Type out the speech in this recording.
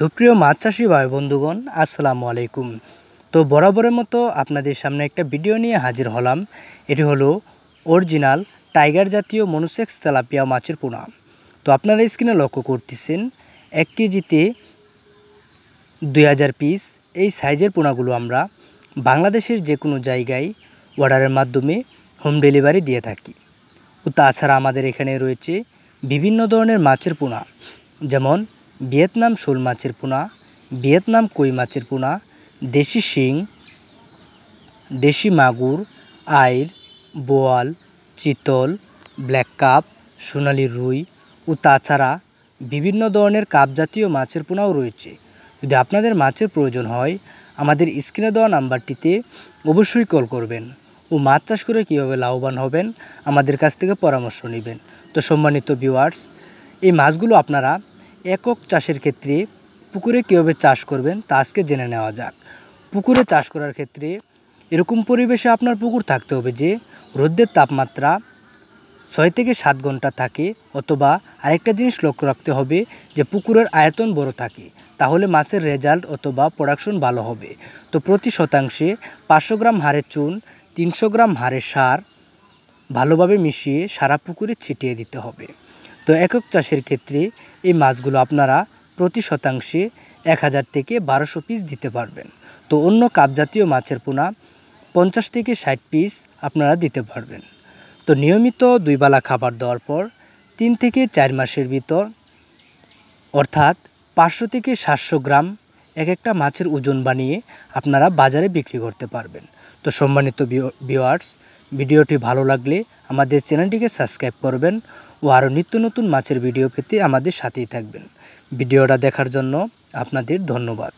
সুপ্রিয় মাছ চাষী ভাই বন্ধুগণ, আসসালামু আলাইকুম। তো বরাবরের মতো আপনাদের সামনে একটা ভিডিও নিয়ে হাজির হলাম। এটি হলো অরিজিনাল টাইগার জাতীয় মনোসেক্স তেলাপিয়া মাছের পোনা। তো আপনারা স্ক্রিনে লক্ষ্য করতেছেন 1 কেজিতে 2000 পিস এই সাইজের পোনাগুলো আমরা বাংলাদেশের যে কোনো জায়গায় অর্ডারের মাধ্যমে হোম ডেলিভারি দিয়ে থাকি। ও তাছাড়া আমাদের এখানে রয়েছে বিভিন্ন ধরনের মাছের পোনা, যেমন ভিয়েতনাম শোল মাছের পোনা, ভিয়েতনাম কই মাছের পোনা, দেশি শিং, দেশি মাগুর, আইর, বোয়াল, চিতল, ব্ল্যাক কাপ, সোনালি রুই ও তাছাড়া বিভিন্ন ধরনের কাপ জাতীয় মাছের পোনাও রয়েছে। যদি আপনাদের মাছের প্রয়োজন হয় আমাদের স্ক্রিনে দেওয়া নাম্বারটিতে অবশ্যই কল করবেন ও মাছ চাষ করে কীভাবে লাভবান হবেন আমাদের কাছ থেকে পরামর্শ নেবেন। তো সম্মানিত ভিউয়ার্স, এই মাছগুলো আপনারা একক চাষের ক্ষেত্রে পুকুরে কীভাবে চাষ করবেন তা আজকে জেনে নেওয়া যাক। পুকুরে চাষ করার ক্ষেত্রে এরকম পরিবেশে আপনার পুকুর থাকতে হবে যে রোদের তাপমাত্রা 6 থেকে 7 ঘন্টা থাকে, অথবা আরেকটা জিনিস লক্ষ্য রাখতে হবে যে পুকুরের আয়তন বড় থাকে, তাহলে মাছের রেজাল্ট অথবা প্রোডাকশন ভালো হবে। তো প্রতি শতাংশে 500 গ্রাম হাড়ের চুন, 300 গ্রাম হাড়ের সার ভালোভাবে মিশিয়ে সারা পুকুরে ছিটিয়ে দিতে হবে। তো একক চাষের ক্ষেত্রে এই মাছগুলো আপনারা প্রতি শতাংশে 1000 থেকে 1200 পিস দিতে পারবেন। তো অন্য কাপ জাতীয় মাছের পোনা 50 থেকে 60 পিস আপনারা দিতে পারবেন। তো নিয়মিত 2 বেলা খাবার দেওয়ার পর 3 থেকে 4 মাসের ভিতর, অর্থাৎ 500 থেকে 700 গ্রাম এক একটা মাছের ওজন বানিয়ে আপনারা বাজারে বিক্রি করতে পারবেন। তো সম্মানিত ভিউয়ার্স, ভিডিওটি ভালো লাগলে আমাদের চ্যানেলটিকে সাবস্ক্রাইব করবেন ও আরও নিত্য নতুন মাছের ভিডিও পেতে আমাদের সাথেই থাকবেন। ভিডিওটা দেখার জন্য আপনাদের ধন্যবাদ।